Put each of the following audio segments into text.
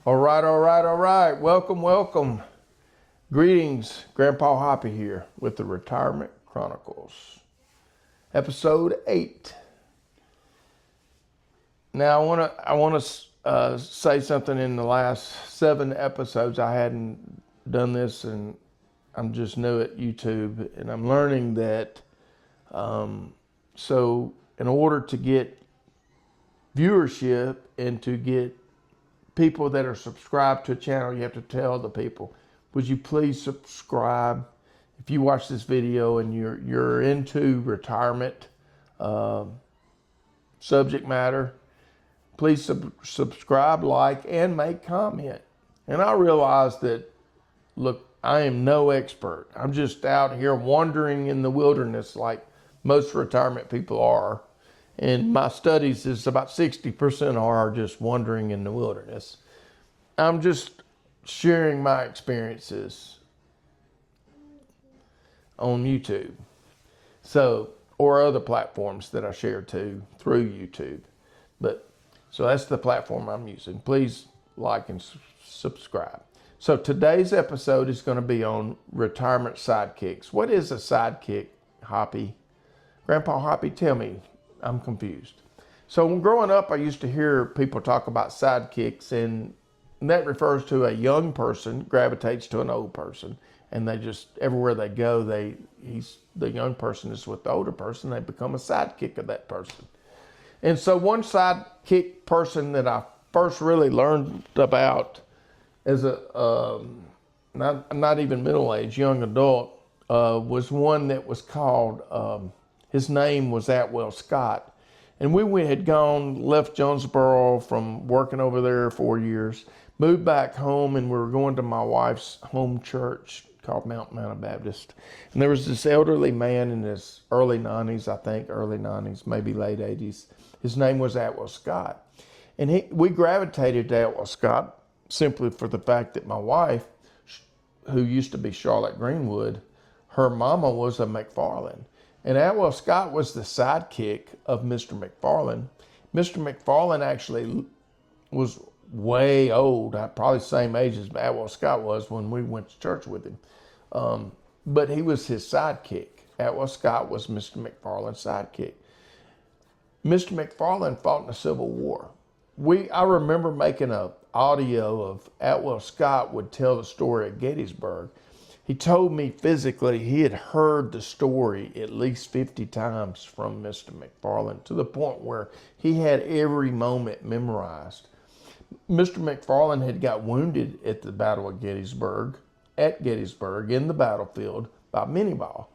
All right, all right, all right. Welcome, welcome. Greetings, Grandpa Hoppy here with the Retirement Chronicles, episode 8. Now, I want to say something. In the last 7 episodes, I hadn't done this, and I'm just new at YouTube, and I'm learning that. So, in order to get viewership and to get people that are subscribed to a channel, you have to tell the people, would you please subscribe? If you watch this video and you're into retirement subject matter, please subscribe, like, and make comment. And I realize that, look, I am no expert. I'm just out here wandering in the wilderness like most retirement people are. And my studies is about 60% are just wandering in the wilderness. I'm just sharing my experiences on YouTube. So, or other platforms that I share to through YouTube. So that's the platform I'm using. Please like and subscribe. So today's episode is going to be on retirement sidekicks. What is a sidekick, Hoppy? Grandpa Hoppy, tell me. I'm confused. So when growing up, I used to hear people talk about sidekicks, and that refers to a young person gravitates to an old person, and they just, everywhere they go, the young person is with the older person. They become a sidekick of that person. And so one sidekick person that I first really learned about as a not even middle-aged, young adult, was one that was called, his name was Atwell Scott. And we had left Jonesboro from working over there 4 years, moved back home, and we were going to my wife's home church called Mount Baptist. And there was this elderly man in his early 90s, I think, early 90s, maybe late 80s. His name was Atwell Scott. And we gravitated to Atwell Scott simply for the fact that my wife, who used to be Charlotte Greenwood, her mama was a McFarland. And Atwell Scott was the sidekick of Mr. McFarland. Mr. McFarland actually was way old, probably the same age as Atwell Scott was when we went to church with him. But he was his sidekick. Atwell Scott was Mr. McFarland's sidekick. Mr. McFarland fought in the Civil War. I remember making an audio of Atwell Scott would tell the story at Gettysburg. He told me physically he had heard the story at least 50 times from Mr. McFarland, to the point where he had every moment memorized. Mr. McFarland had got wounded at the Battle of Gettysburg, in the battlefield, by minie ball.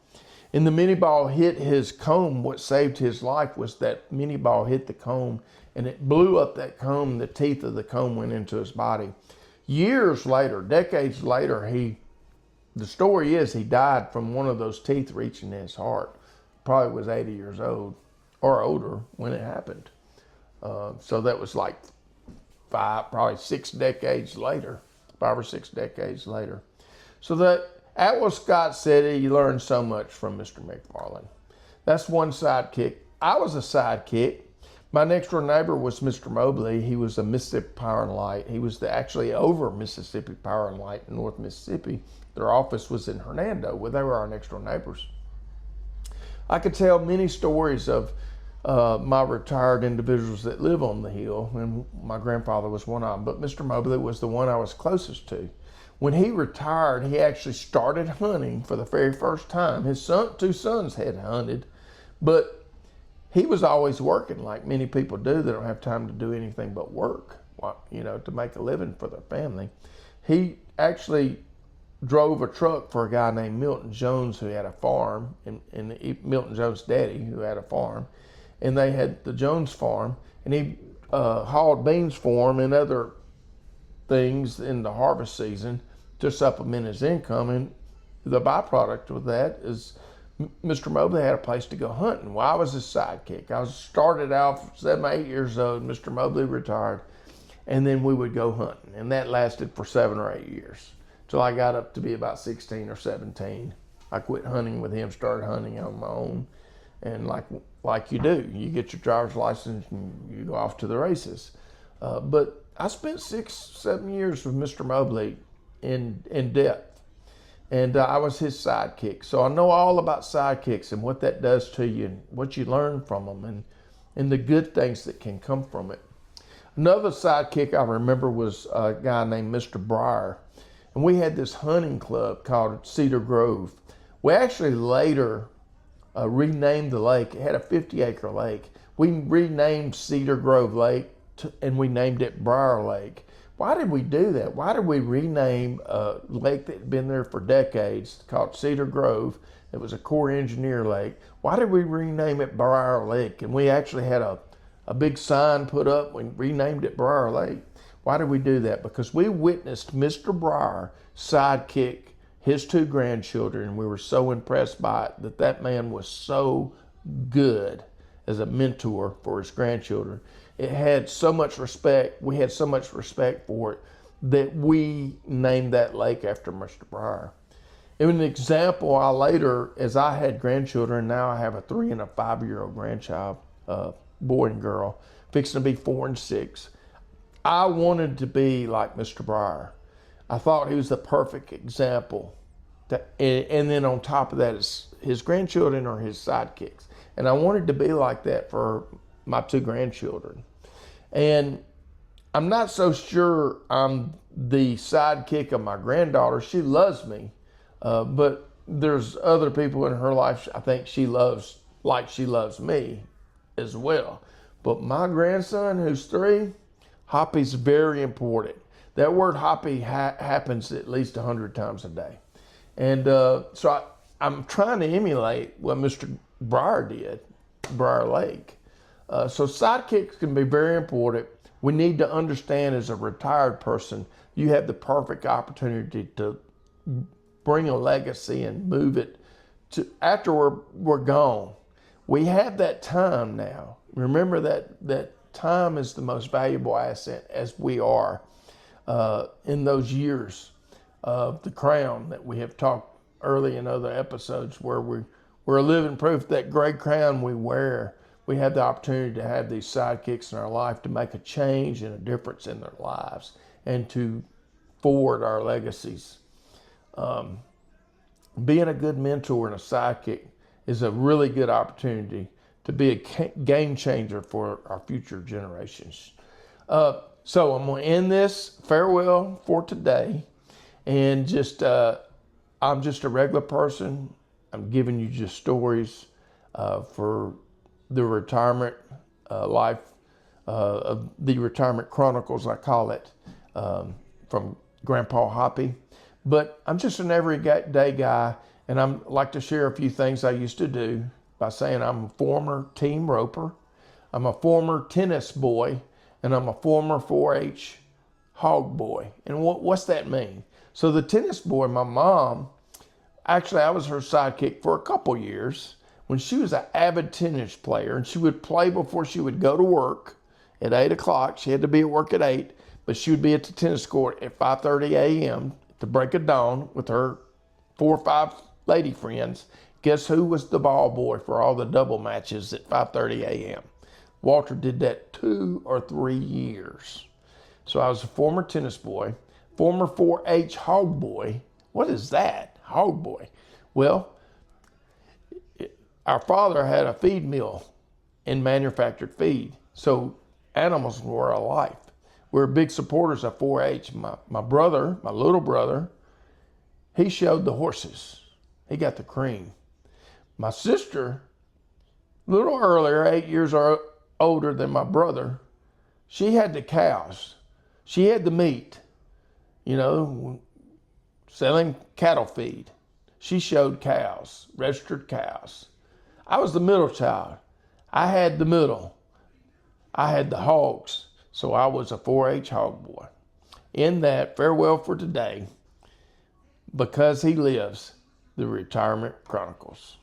And the minie ball hit his comb. What saved his life was that minie ball hit the comb, and it blew up that comb. The teeth of the comb went into his body. Years later, decades later, the story is he died from one of those teeth reaching his heart. Probably was 80 years old or older when it happened. So that was like probably 6 decades later, 5 or 6 decades later. So that Atwell Scott said he learned so much from Mr. McFarland. That's one sidekick. I was a sidekick. My next door neighbor was Mr. Mobley. He was a Mississippi Power and Light. He was actually over Mississippi Power and Light in North Mississippi. Their office was in Hernando, where they were our next door neighbors. I could tell many stories of my retired individuals that live on the hill, and my grandfather was one of them, but Mr. Mobley was the one I was closest to. When he retired, he actually started hunting for the very first time. His 2 sons had hunted, but he was always working, like many people do. They don't have time to do anything but work, to make a living for their family. He actually drove a truck for a guy named Milton Jones, who had a farm, and Milton Jones' daddy, who had a farm, and they had the Jones farm, and he hauled beans for him and other things in the harvest season to supplement his income. And the byproduct of that is Mr. Mobley had a place to go hunting. Well, I was his sidekick. I started out 7, 8 years old. Mr. Mobley retired, and then we would go hunting, and that lasted for 7 or 8 years till I got up to be about 16 or 17. I quit hunting with him, started hunting on my own, and like you do, you get your driver's license and you go off to the races. But I spent 6-7 years with Mr. Mobley in depth, and I was his sidekick. So I know all about sidekicks and what that does to you and what you learn from them and the good things that can come from it. Another sidekick I remember was a guy named Mr. Breyer, and we had this hunting club called Cedar Grove. We actually later renamed the lake. It had a 50-acre lake. We renamed Cedar Grove Lake and we named it Briar Lake. Why did we do that? Why did we rename a lake that had been there for decades called Cedar Grove? It was a Corps engineer lake. Why did we rename it Briar Lake? And we actually had a big sign put up. We renamed it Briar Lake. Why did we do that? Because we witnessed Mr. Breyer sidekick his 2 grandchildren, and we were so impressed by it that man was so good as a mentor for his grandchildren. It had so much respect. We had so much respect for it that we named that lake after Mr. Breyer. And an example, as I had grandchildren, now I have a 3 and a 5-year-old grandchild, boy and girl, fixing to be 4 and 6. I wanted to be like Mr. Breyer. I thought he was the perfect example. And then on top of that, his grandchildren are his sidekicks. And I wanted to be like that for my 2 grandchildren. And I'm not so sure I'm the sidekick of my granddaughter. She loves me, but there's other people in her life I think she loves like she loves me as well. But my grandson, who's 3, Hoppy's very important. That word Hoppy happens at least 100 times a day. And so I'm trying to emulate what Mr. Breyer did, Briar Lake. So sidekicks can be very important. We need to understand as a retired person, you have the perfect opportunity to bring a legacy and move it to after we're gone. We have that time now. Remember that time is the most valuable asset as we are in those years of the crown that we have talked early in other episodes where we're a living proof that gray crown we wear. We have the opportunity to have these sidekicks in our life to make a change and a difference in their lives and to forward our legacies. Being a good mentor and a sidekick is a really good opportunity to be a game changer for our future generations. So I'm going to end this farewell for today, and I'm just a regular person. I'm giving you just stories for the retirement life, of the retirement chronicles, I call it, from Grandpa Hoppy. But I'm just an everyday guy, and I like to share a few things I used to do by saying I'm a former team roper, I'm a former tennis boy, and I'm a former 4-H hog boy. And what's that mean? So the tennis boy, my mom, actually I was her sidekick for a couple years when she was an avid tennis player, and she would play before she would go to work at 8 o'clock. She had to be at work at 8, but she would be at the tennis court at 5:30 a.m. to break of dawn with her 4 or 5 lady friends. Guess who was the ball boy for all the double matches at 5:30 a.m.? Walter did that 2 or 3 years. So I was a former tennis boy, former 4-H hog boy. What is that? Hog boy. Well, our father had a feed mill and manufactured feed. So animals were our life. We're big supporters of 4-H. My brother, my little brother, he showed the horses. He got the cream. My sister, a little earlier, 8 years older than my brother, she had the cows. She had the meat, selling cattle feed. She showed cows, registered cows. I was the middle child. I had the middle. I had the hogs, so I was a 4-H hog boy. In that, farewell for today, because he lives, the Retirement Chronicles.